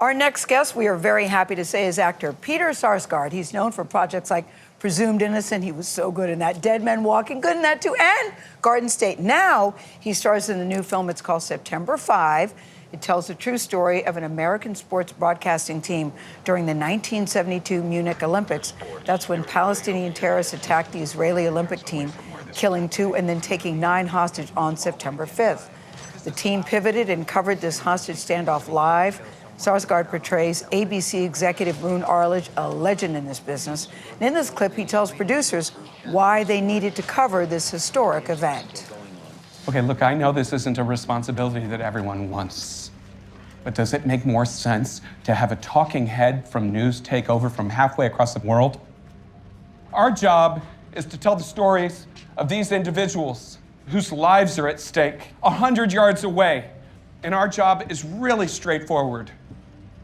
Our next guest, we are very happy to say, is actor Peter Sarsgaard. He's known for projects like Presumed Innocent. He was so good in that. Dead Men Walking, good in that too, and Garden State. Now he stars in the new film. It's called September 5. It tells the true story of an American sports broadcasting team during the 1972 Munich Olympics. That's when Palestinian terrorists attacked the Israeli Olympic team, killing 2 and then taking 9 hostage on September 5th. The team pivoted and covered this hostage standoff live. Sarsgaard portrays ABC executive Roone Arledge, a legend in this business. And in this clip, he tells producers why they needed to cover this historic event. Okay, look, I know this isn't a responsibility that everyone wants, but does it make more sense to have a talking head from news take over from halfway across the world? Our job is to tell the stories of these individuals whose lives are at stake 100 yards away. And our job is really straightforward.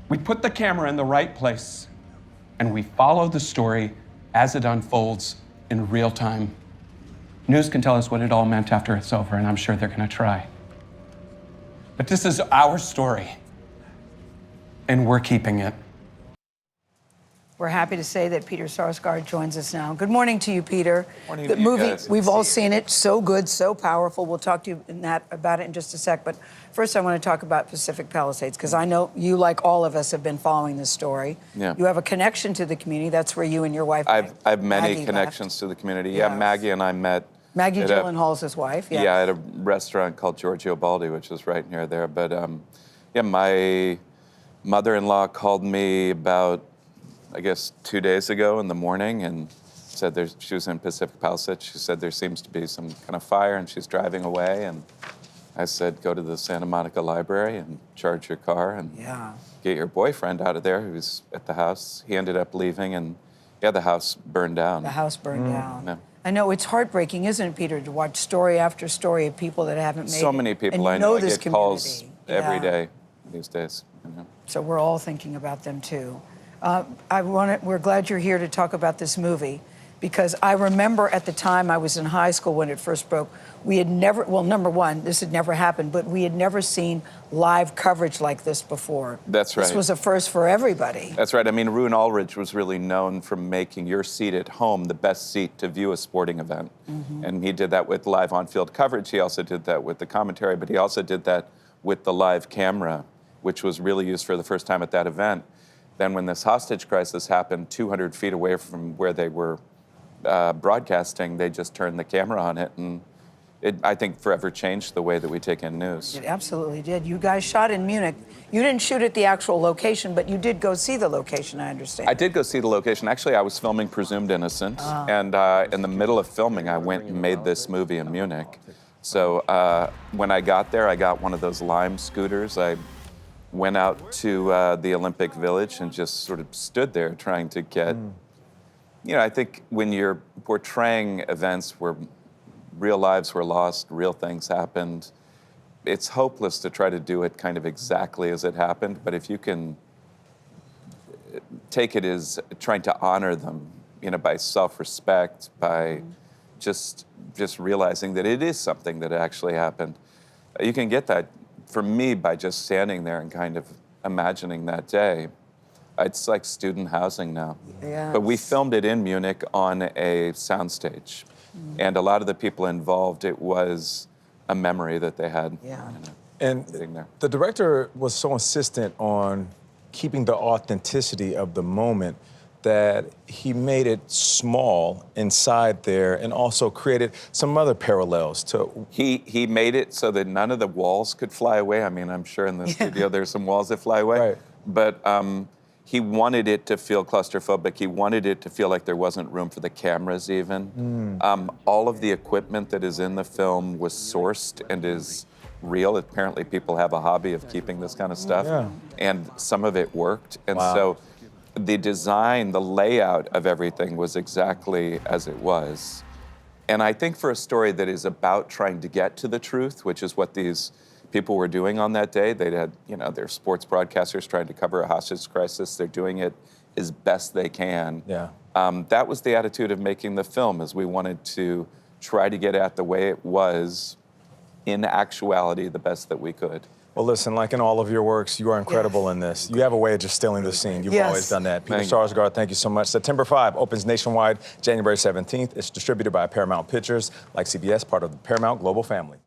We put the camera in the right place, and we follow the story as it unfolds in real time. News can tell us what it all meant after it's over, and I'm sure they're gonna try. But this is our story, and we're keeping it. We're happy to say that Peter Sarsgaard joins us now. Good morning to you, Peter. Morning the to you movie, guys. we've all seen it. So good, so powerful. We'll talk to you about it in just a sec. But first, I want to talk about Pacific Palisades, because I know you, like all of us, have been following this story. Yeah. You have a connection to the community. That's where you and your wife. I've many Maggie connections left. to the community. Yes. Yeah, Maggie and I met. Maggie at Gyllenhaal's his wife. Yes. Yeah, at a restaurant called Giorgio Baldi, which is right near there. But yeah, my mother-in-law called me about, I guess, 2 days ago in the morning and said she was in Pacific Palisades. She said there seems to be some kind of fire and she's driving away. And I said, go to the Santa Monica Library and charge your car and get your boyfriend out of there who's at the house. He ended up leaving and yeah, the house burned down. The house burned down. Yeah. I know it's heartbreaking, isn't it, Peter, to watch story after story of people that haven't made it. So many people and I know. I this get calls community. every day these days. You know. So we're all thinking about them too. We're glad you're here to talk about this movie, because I remember at the time I was in high school when it first broke, we had never, well, number one, this had never happened, but we had never seen live coverage like this before. That's right. This was a first for everybody. That's right. I mean, Roone Arledge was really known for making your seat at home the best seat to view a sporting event. Mm-hmm. And he did that with live on-field coverage. He also did that with the commentary, but he also did that with the live camera, which was really used for the first time at that event. Then when this hostage crisis happened 200 feet away from where they were broadcasting, they just turned the camera on it, and it, I think, forever changed the way that we take in news. It absolutely did. You guys shot in Munich. You didn't shoot at the actual location, but you did go see the location, I understand. I did go see the location. Actually, I was filming Presumed Innocent, and in the middle of filming, I went and made this movie in Munich. So when I got there, I got one of those Lime scooters. I went out to the Olympic Village and just sort of stood there trying to get, you know, I think when you're portraying events where real lives were lost, real things happened, it's hopeless to try to do it kind of exactly as it happened. But if you can take it as trying to honor them, you know, by self-respect, by just realizing that it is something that actually happened, you can get that, for me, by just standing there and kind of imagining that day. It's like student housing now. Yes. But we filmed it in Munich on a soundstage. And a lot of the people involved, it was a memory that they had. Yeah. You know, and sitting there. the director was so insistent on keeping the authenticity of the moment that he made it small inside there and also created some other parallels to... He made it so that none of the walls could fly away. I mean, I'm sure in the studio there's some walls that fly away. Right. But he wanted it to feel claustrophobic. He wanted it to feel like there wasn't room for the cameras even. All of the equipment that is in the film was sourced and is real. Apparently people have a hobby of keeping this kind of stuff. Yeah. And some of it worked. And Wow. so the design, the layout of everything was exactly as it was. And I think for a story that is about trying to get to the truth, which is what these people were doing on that day, they had, you know, they're sports broadcasters trying to cover a hostage crisis. They're doing it as best they can. Yeah. That was the attitude of making the film, is we wanted to try to get at the way it was in actuality the best that we could. Well, listen, like in all of your works, you are incredible in this. You have a way of just stealing the scene. You've Yes. always done that. Peter Thank you. Sarsgaard, thank you so much. September 5 opens nationwide, January 17th. It's distributed by Paramount Pictures, like CBS, part of the Paramount Global family.